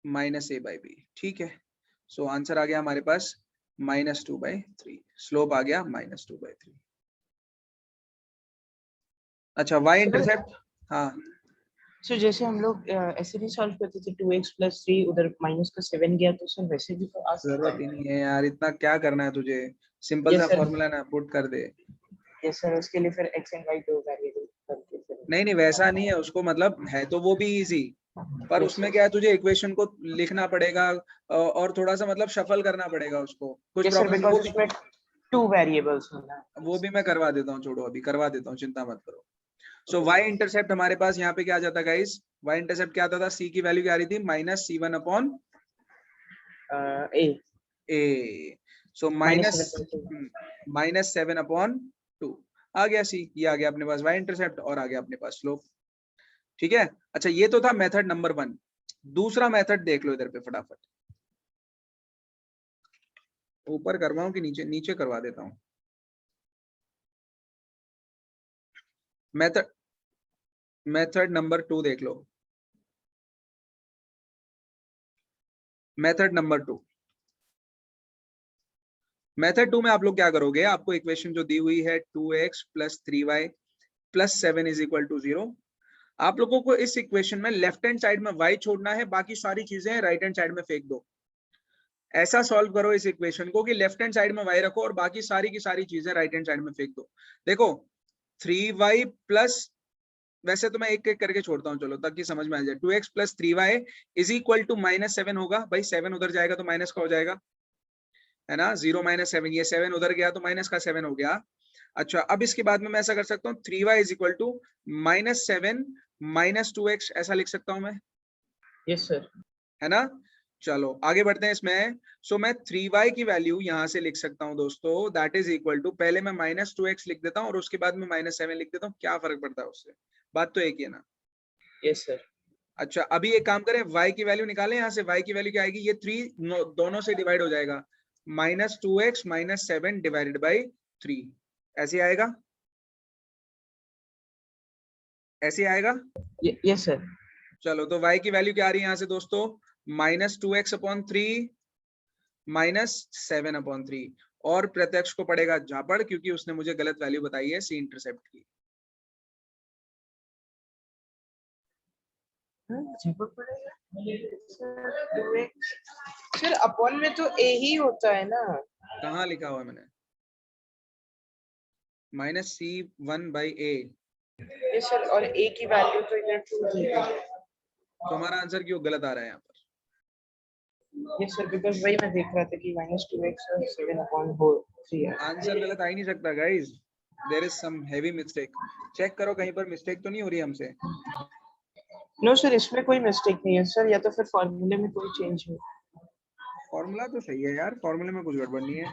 -a/b, ठीक है। सो आंसर आ गया हमारे पास -2/3, स्लोप आ गया -2/3। अच्छा, y इंटरसेप्ट, हाँ सर जैसे हम लोग ऐसे नहीं सॉल्व करते थे 2x + 3 उधर माइनस का 7 गया तो सर वैसे भी तो आ सकता जरूरत ही नहीं है यार, इतना क्या करना है तुझे, सिंपल Yes, सा sir. फॉर्मूला ना पुट कर दे। यस सर, उसके लिए फिर x एंड y दो वेरिएबल करके फिर नहीं नहीं वैसा नहीं है, उसको मतलब है तो वो भी इजी, पर Yes, उसमें sir. क्या है, तुझे इक्वेशन को लिखना पड़ेगा और थोड़ा सा मतलब शफल करना पड़ेगा उसको, कुछ Yes, sir, प्रॉब्लम because उसमें 2 वेरिएबल्स होना है। वो भी मैं करवा देता हूँ, छोड़ो अभी करवा देता हूँ, चिंता मत करो। सो y इंटरसेप्ट हमारे पास यहाँ पे क्या आ जाता गाइस? y इंटरसेप्ट क्या आता था? c की वैल्यू क्या आ रही थी? -c1/a। सो -7/2 आ गया c, ये आ गया अपने पास y इंटरसेप्ट और आ गया अपने पास स्लोप, ठीक है। अच्छा, ये तो था मेथड नंबर 1। दूसरा मेथड देख लो इधर पे फटाफट, ऊपर करवाऊं कि नीचे? नीचे करवा देता हूं। मेथड नंबर 2 देख लो, मेथड नंबर 2। मेथड 2 में आप लोग क्या करोगे, आपको इक्वेशन जो दी हुई है 2x + 3y + 7 is equal to 0, आप लोगों को इस इक्वेशन में लेफ्ट हैंड साइड में y छोड़ना है, बाकी सारी चीजें राइट हैंड साइड में फेंक दो। ऐसा सॉल्व करो इस इक्वेशन को कि लेफ्ट हैंड साइड में y रखो और बाकी सारी की सारी चीजें राइट हैंड साइड में फेंक दो। देखो 3y प्लस, वैसे तो मैं एक एक करके छोड़ता हूँ चलो ताकि समझ में आ जाए। 2x plus 3y is equal to -7 होगा। भाई 7 उधर जाएगा तो माइनस का हो जाएगा, है ना। 0 - 7, ये 7 उधर गया तो माइनस का 7 हो गया। अच्छा, अब इसके बाद में मैं ऐसा कर सकता हूँ 3y is equal to -7 - 2x, ऐसा लिख सकता हूँ मैं, यस सर। है ना। चलो आगे बढ़ते हैं इसमें। सो मैं 3y की वैल्यू यहां से लिख सकता हूं दोस्तों, दैट इज इक्वल टू, पहले मैं -2x लिख देता हूं और उसके बाद में -7 लिख देता हूं। क्या फर्क पड़ता है उससे, बात तो एक ही है ना। Yes sir. अच्छा, अभी एक काम करें, y की वैल्यू निकालें। यहाँ से y की वैल्यू क्या आएगी, ये 3 दोनों से डिवाइड हो जाएगा, -2x - 7 डिवाइडेड बाई 3, ऐसे आएगा, ऐसे आएगा। Yes sir. चलो तो y की वैल्यू क्या आ रही है यहाँ से दोस्तों, -2x/3 -7/3, और प्रत्यक्ष को पड़ेगा झापड़ क्योंकि उसने मुझे गलत वैल्यू बताई है सी इंटरसेप्ट की। सर अपॉन में तो a ही होता है ना। कहाँ लिखा हुआ है मैंने, -c1/a। यस सर, और a की वैल्यू तो इधर 2 दी है। तो हमारा आंसर क्यों गलत आ रहा है यहाँ पर। यस सर, बिकॉज़ वही मैं देख रहा था कि -2x और 7/3 है। आंसर गलत आ ही नहीं सकता guys, there is some heavy mistake. Check करो कहीं पर मिस्टेक तो नहीं हो रही हमसे। नो सर, इसमें कोई मिस्टेक नहीं है सर, या तो फिर फॉर्मूले में कोई चेंज हो। फॉर्मूला तो सही है यार, फॉर्मूले में कुछ गड़बड़ नहीं है।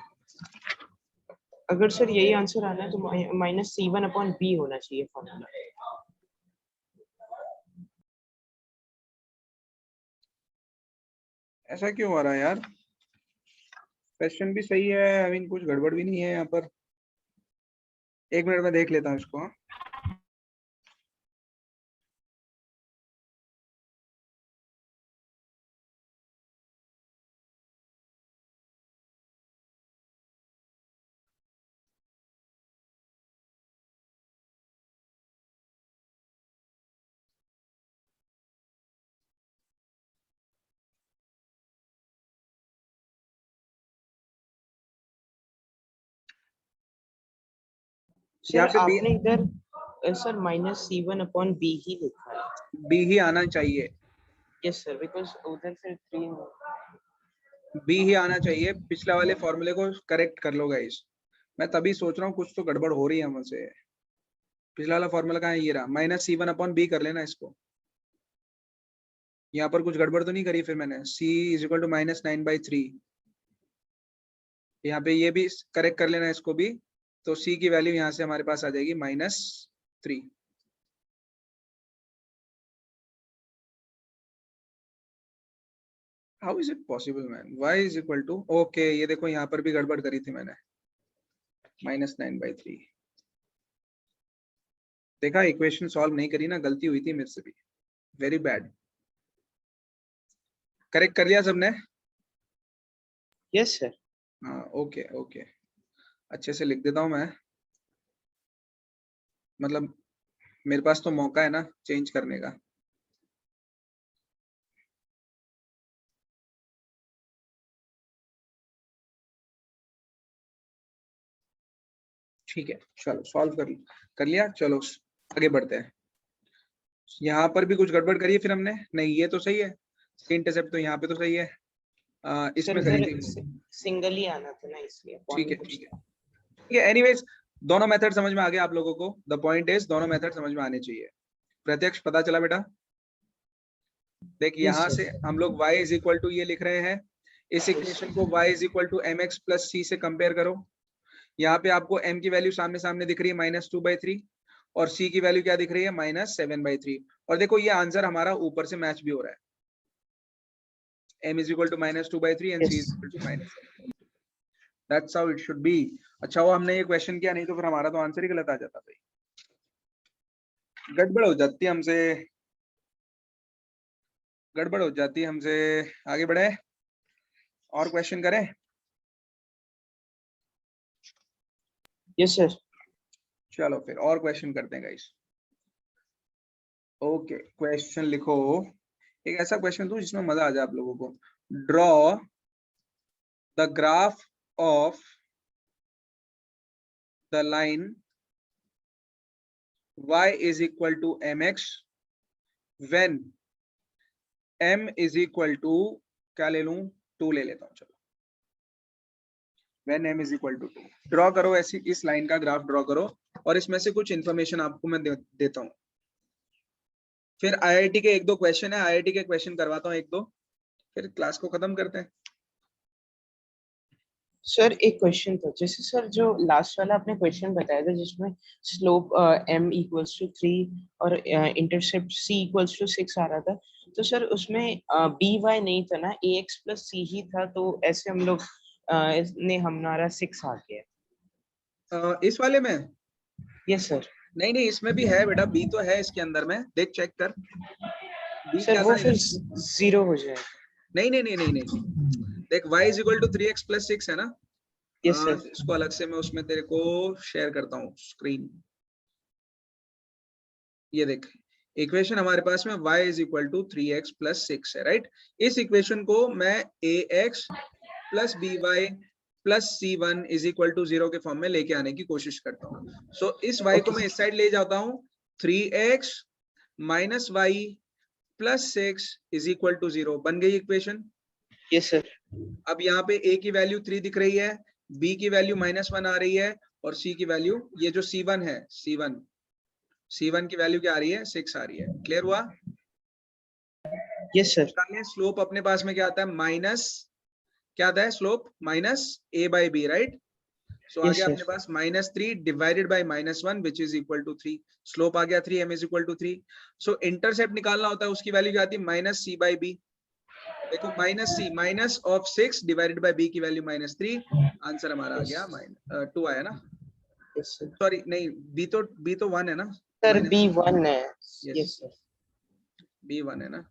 अगर सर यही आंसर आना है तो -c1/b होना चाहिए फॉर्मूला। ऐसा क्यों हो रहा है यार, क्वेश्चन भी सही है, आई मीन कुछ गड़बड़ भी नहीं है यहाँ पर। एक मिनट में देख लेता हूँ इसको। यहाँ सर पे आपने इधर सर -c1/b ही लिखा है। बी ही आना चाहिए, यस सर, बिकॉज़ उधर फिर 3 बी ही आना चाहिए। पिछला वाले फॉर्मूले को करेक्ट कर लो गाइस, मैं तभी सोच रहा हूँ कुछ तो गड़बड़ हो रही है मुझसे। पिछला वाला फॉर्मूला कहाँ है, ये रहा, -c1/b कर लेना इसको। यहाँ पर कुछ गड़बड़ तो नहीं करी फिर मैंने। c = -9/3, यहाँ पे ये भी करेक्ट कर लेना इसको भी। तो c की वैल्यू यहाँ से हमारे पास आ जाएगी -3। How is it possible man, y = okay, ये देखो यहाँ पर भी गड़बड़ करी थी मैंने, -9/3। देखा, इक्वेशन सॉल्व नहीं करी ना, गलती हुई थी मेरे से भी, वेरी बैड। करेक्ट कर लिया सबने। Yes sir. हाँ ओके ओके, अच्छे से लिख देता हूँ मैं, मतलब मेरे पास तो मौका है ना चेंज करने का। ठीक है चलो, सॉल्व कर लिया। चलो आगे बढ़ते हैं। यहाँ पर भी कुछ गड़बड़ करी है फिर हमने, नहीं ये तो सही है, इंटरसेप्ट तो यहाँ पे तो सही है, इसमें करी थी। सिंगल ही आना था ना, इसलिए ठीक है ठीक है ठीक है। एनीवेज दोनों मेथड समझ में आ गया आप लोगों को। द पॉइंट इज दोनों मेथड समझ में आने चाहिए। प्रत्यक्ष पता चला बेटा, देख यहाँ से हम लोग y = ये लिख रहे हैं, इस इक्वेशन को y = mx + c से कंपेयर करो। यहाँ पे आपको m की वैल्यू सामने सामने दिख रही है -2/3, और c की वैल्यू क्या दिख रही है -7/3। और देखो ये आंसर हमारा ऊपर से मैच भी हो रहा है, m = -2/3 and c = -7/3। That's how it should be। अच्छा वो हमने ये क्वेश्चन किया, नहीं तो फिर हमारा तो आंसर ही गलत आ जाता भाई, गड़बड़ हो जाती है हमसे, गड़बड़ हो जाती है हमसे। आगे बढ़े, और क्वेश्चन करें। Yes sir. चलो फिर और क्वेश्चन करते हैं गाइस। ओके क्वेश्चन लिखो, एक ऐसा क्वेश्चन दूं जिसमें मजा आ जाए आप लोगों को। Draw the graph of the line y is equal to mx when m is equal to, क्या ले लूं, 2 ले लेता हूं, चलो when m is equal to 2। Draw करो ऐसी इस लाइन का ग्राफ ड्रॉ करो और इसमें से कुछ इंफॉर्मेशन आपको मैं देता हूं। फिर आईआईटी के 1-2 क्वेश्चन है, आईआईटी के क्वेश्चन करवाता हूं 1-2, फिर क्लास को खत्म करते हैं। सर एक क्वेश्चन था, जैसे सर जो लास्ट वाला आपने क्वेश्चन बताया था जिसमें स्लोप m इक्वल्स टू 3 और इंटरसेप्ट c इक्वल्स टू 6 आ रहा था, तो सर उसमें by नहीं था ना, ax प्लस c ही था, तो ऐसे हम लोग इसने हमारा 6 आ गया इस वाले में? Yes sir. नहीं नहीं, इसमें भी है बेटा, b तो है इसके अंदर में, देख चेक कर b सर क्या वो था फिर इधर? 0 हो जाएगा। नहीं नहीं नहीं नहीं नहीं, देख y is equal to 3x plus 6 है ना। Yes sir. इसको अलग से मैं उसमें तेरे को शेयर करता हूँ स्क्रीन। ये देख इक्वेशन हमारे पास में y is equal to 3x plus 6 है, राइट। इस इक्वेशन को मैं ax plus by plus c1 is equal to 0 के फॉर्म में लेके आने की कोशिश करता हूँ। सो इस y को मैं इस साइड ले जाता हूँ, 3x minus y plus 6 is equal to 0 बन गई इक्वेशन। Yes sir. अब यहाँ पे a की वैल्यू 3 दिख रही है, b की वैल्यू -1 आ रही है और c की वैल्यू, ये जो c1 है, c1 की वैल्यू क्या आ रही है, 6 आ रही है। क्लियर हुआ? Yes sir. स्लोप अपने पास में क्या आता है, माइनस, क्या आता है slope, minus a by B, right. So आ Yes, गया sir. अपने पास -3 divided by -1 which is equal to 3। Slope आ गया 3, m is equal to 3। So intercept निकालना होता है, उसकी वैल्यू क्या आती है, -c बाई बी। देखो -c, minus of 6 divided by b की वैल्यू -3, आंसर हमारा आ गया 2 आया ना। Yes, sir. सॉरी नहीं, b तो 1 है ना Sir, -1, B1 है। Yes. Yes, sir. b 1 है ना।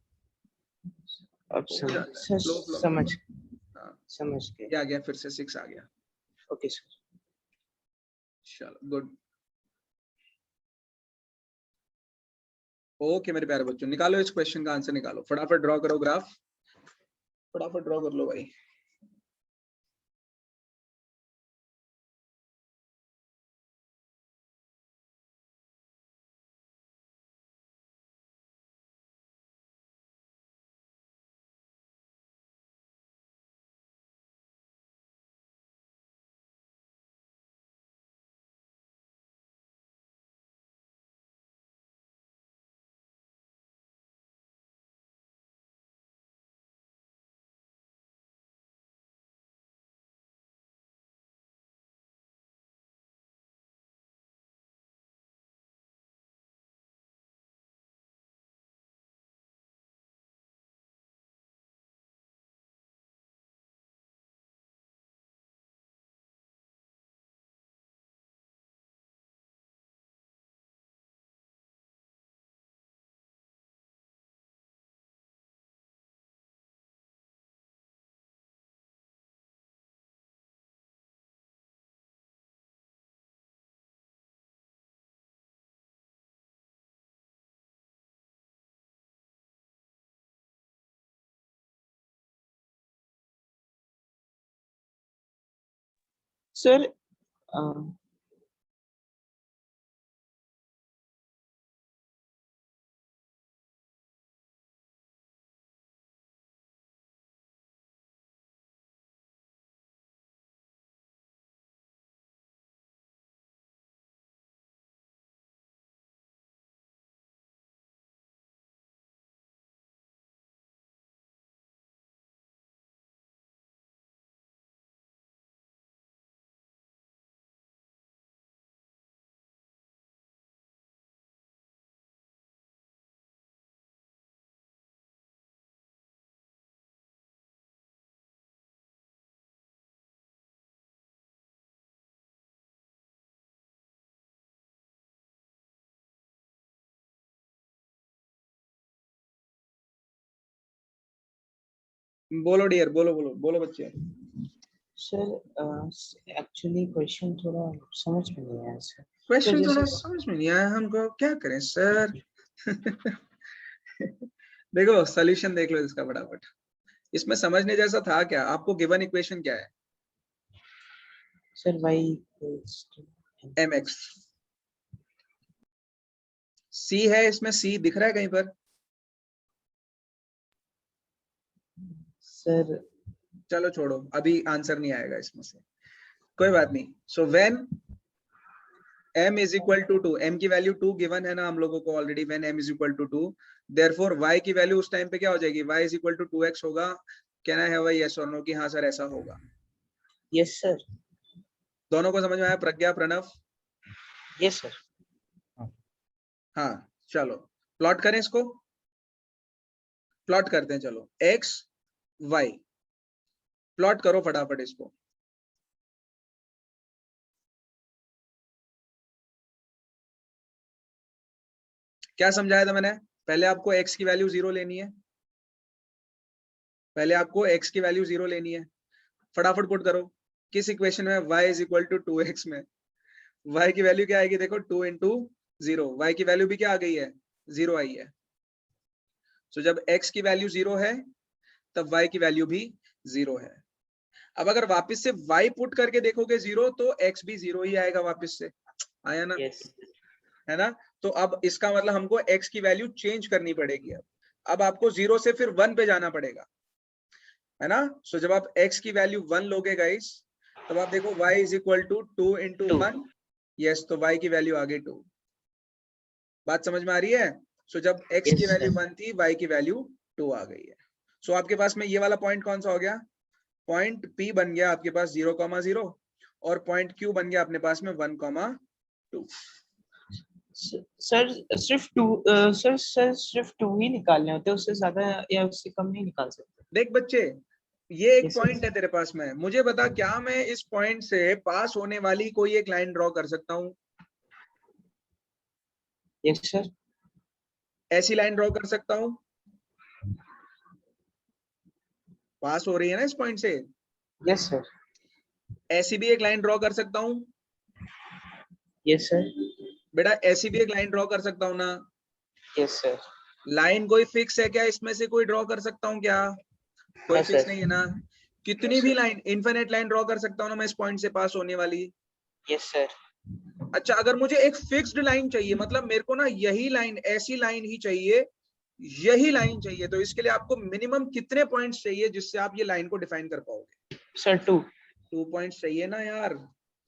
अब हो समझ जाता है, सर, स्लोप लो समझ मतलब। हाँ, समझ गए। ये आ गया, फिर से 6 आ गया। Okay sir. चलो गुड। ओके मेरे प्यारे बच्चों, निकालो इस क्वेश्चन का आंसर, निकालो फटाफट, ड्रॉ करो ग्राफ, फटाफट ड्रॉ कर लो भाई। सर बोलो डियर, बोलो बोलो बोलो बच्चे। सर एक्चुअली क्वेश्चन थोड़ा समझ में नहीं आया सर। क्वेश्चन जैसे- थोड़ा समझ में नहीं आया, हमको क्या करें सर। देखो सॉल्यूशन देख लो इसका फटाफट। इसमें समझने जैसा था क्या? आपको गिवन इक्वेशन क्या है? Sir y equals to mx c है, इसमें c दिख रहा है कहीं पर? सर चलो छोड़ो, अभी आंसर नहीं आएगा इसमें से, कोई बात नहीं। So when m is equal to 2, m की वैल्यू 2 गिवन है ना हम लोगों को already, when m is equal to 2, therefore y की वैल्यू उस टाइम पे क्या हो जाएगी? y is equal to 2x होगा। Can I have a yes और नो कि हाँ सर ऐसा होगा? यस सर, दोनों को समझ में आया? प्रज्ञा, प्रणव? Yes sir. हाँ चलो प्लॉट करें इसको, प्लॉट करते हैं। चलो x y प्लॉट करो फटाफट इसको। क्या समझाया था मैंने? पहले आपको x की वैल्यू 0 लेनी है, पहले आपको x की वैल्यू 0 लेनी है। फटाफट पुट करो किस इक्वेशन में? y is equal to 2x में y की वैल्यू क्या आएगी? देखो 2 इंटू 0, y की वैल्यू भी क्या आ गई है? 0 आई है। तो जब x की वैल्यू 0 है तब y की वैल्यू भी 0 है। अब अगर वापस से y पुट करके देखोगे 0 तो x भी 0 ही आएगा वापस से, आया ना? यस है ना? तो अब इसका मतलब हमको x की वैल्यू चेंज करनी पड़ेगी। अब आपको 0 से फिर 1 पे जाना पड़ेगा, है ना? सो जब आप x की वैल्यू 1 लोगे गाइस, तब आप देखो y is equal to 2 into 1, yes, तो y की वैल्यू आ गई 2। बात समझ में आ रही है? सो जब x Yes, की वैल्यू sir. 1 थी, y की वैल्यू 2 आ गई है। सो आपके पास में ये वाला पॉइंट कौन सा हो गया? पॉइंट P बन गया आपके पास 0,0 और पॉइंट Q बन गया अपने पास में 1,2। सर सिर्फ टू सर सिर्फ 2 ही निकालने होते हैं, उससे ज्यादा या उससे कम नहीं निकाल सकते? देख बच्चे, ये एक Yes, sir. पॉइंट है तेरे पास में, मुझे बता क्या मैं इस पॉइंट से पास होने वाली कोई एक लाइन ड्रॉ कर सकता हूँ? Yes sir. ऐसी लाइन ड्रॉ कर सकता हूँ? पास हो रही है ना इस पॉइंट से। Yes sir. ऐसी भी एक लाइन ड्रॉ कर सकता हूँ यस सर। बेटा, ऐसी भी एक लाइन ड्रॉ कर सकता हूँ ना? Yes sir. लाइन कोई फिक्स है क्या? इसमें से कोई ड्रॉ कर सकता हूँ क्या? कोई हाँ फिक्स सर। नहीं है ना? कितनी भी लाइन, इनफिनिट लाइन ड्रॉ कर सकता हूँ ना मैं इस पॉइंट से पास होने वाली। Yes sir. अच्छा, अगर मुझे एक फिक्स्ड लाइन चाहिए, मतलब मेरे को ना यही लाइन, ऐसी लाइन ही चाहिए, यही लाइन चाहिए, तो इसके लिए आपको मिनिमम कितने पॉइंट्स चाहिए जिससे आप ये लाइन को डिफाइन कर पाओगे? सर 2 2 पॉइंट्स चाहिए ना यार,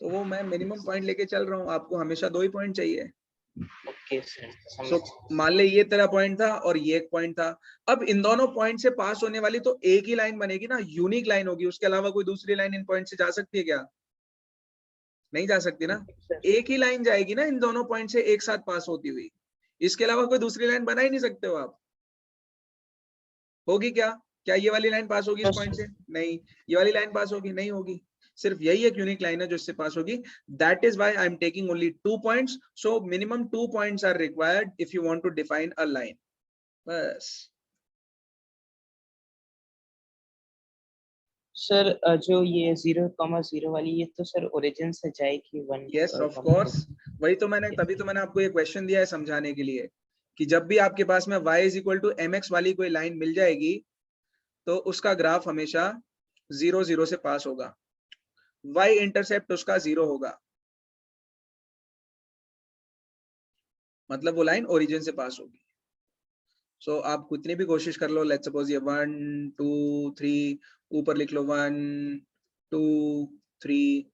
तो वो मैं मिनिमम पॉइंट लेके चल रहा हूँ, आपको हमेशा 2 ही पॉइंट चाहिए। ओके सर, सो मान ले ये तेरा पॉइंट था और ये एक पॉइंट था। अब इन दोनों पॉइंट से पास होने वाली तो एक ही लाइन बनेगी ना, यूनिक लाइन होगी। उसके अलावा कोई दूसरी लाइन इन पॉइंट से जा सकती है क्या? नहीं जा सकती ना। एक ही लाइन जाएगी ना इन दोनों पॉइंट से एक साथ पास होती हुई, इसके अलावा कोई दूसरी लाइन बना ही नहीं सकते हो आप। होगी क्या? क्या ये वाली लाइन पास होगी इस पॉइंट से? नहीं। ये वाली लाइन पास होगी? नहीं होगी। सिर्फ यही एक यूनिक लाइन है जो इससे पास होगी। That is why I am taking only 2 points. So minimum 2 points are required if you want to define a line. बस। सर जो ये 0,0 वाली, ये तो सर ओरिजिन से जाएगी 1 यस ऑफ कोर्स, वही तो मैंने, तभी तो मैंने आपको ये क्वेश्चन दिया है समझाने के लिए कि जब भी आपके पास में y is equal to mx वाली कोई लाइन मिल जाएगी तो उसका ग्राफ हमेशा 0 0 से पास होगा, y इंटरसेप्ट उसका 0 होगा, मतलब वो लाइन ओरिजिन से पास होगी। सो आप कितनी भी कोशिश कर लो, लेट्स सपोज ये 1 2 3, ऊपर लिख लो 1 2 3,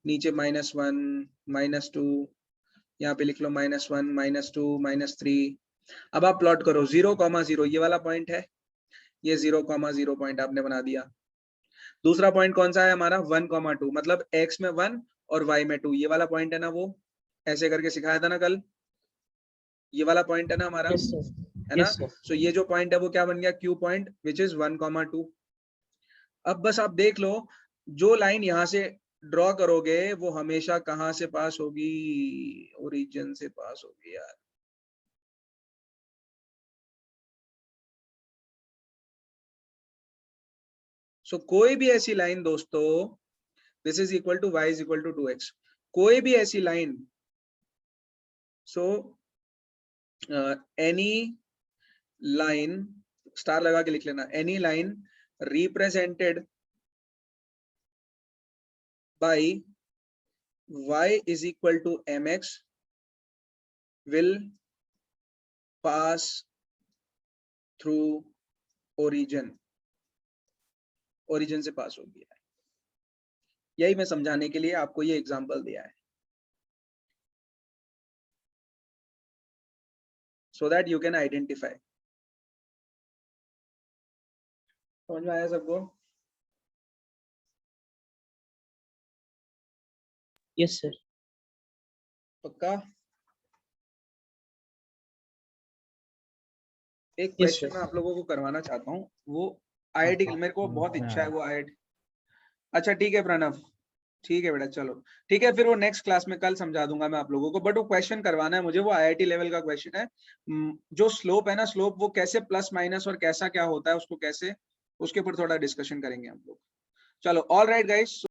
नीचे -1 -2, यहाँ पे लिख लो -1 -2 -3। अब आप प्लॉट करो 0,0, ये वाला पॉइंट है, ये 0,0 पॉइंट आपने बना दिया। दूसरा पॉइंट कौन सा है हमारा? 1,2, मतलब x में 1 और y में 2, ये वाला पॉइंट है ना, वो ऐसे करके सिखाया था ना कल, ये वाला पॉइंट है ना हमारा, यस सर। है ना? Yes sir. सो ये जो पॉइंट है वो क्या बन गया? Q point, which is 1,2। अब बस आप देख लो, जो लाइन यहाँ से ड्रॉ करोगे वो हमेशा कहाँ से पास होगी? ओरिजिन से पास होगी यार। सो कोई भी ऐसी लाइन दोस्तों, this is equal to y is equal to 2x, कोई भी ऐसी लाइन, सो एनी लाइन, स्टार लगा के लिख लेना, any line represented by y is equal to mx will pass through origin से पास होगी। यही मैं समझाने के लिए आपको ये एग्जांपल दिया है, so that you can identify। समझ में आया सबको? Yes sir. पक्का? एक Yes, क्वेश्चन sir. मैं आप लोगों को करवाना चाहता हूँ, वो IIT मेरे को बहुत इच्छा है वो IIT। अच्छा ठीक है प्रणव, ठीक है बेटा, चलो ठीक है, फिर वो नेक्स्ट क्लास में कल समझा दूंगा मैं आप लोगों को, बट वो क्वेश्चन करवाना है मुझे, वो IIT लेवल का क्वेश्चन है। जो स्लोप है ना, स्लोप वो कैसे प्लस माइनस और कैसा क्या होता है उसको कैसे, उसके ऊपर थोड़ा डिस्कशन करेंगे हम लोग। चलो ऑल राइट गाइस।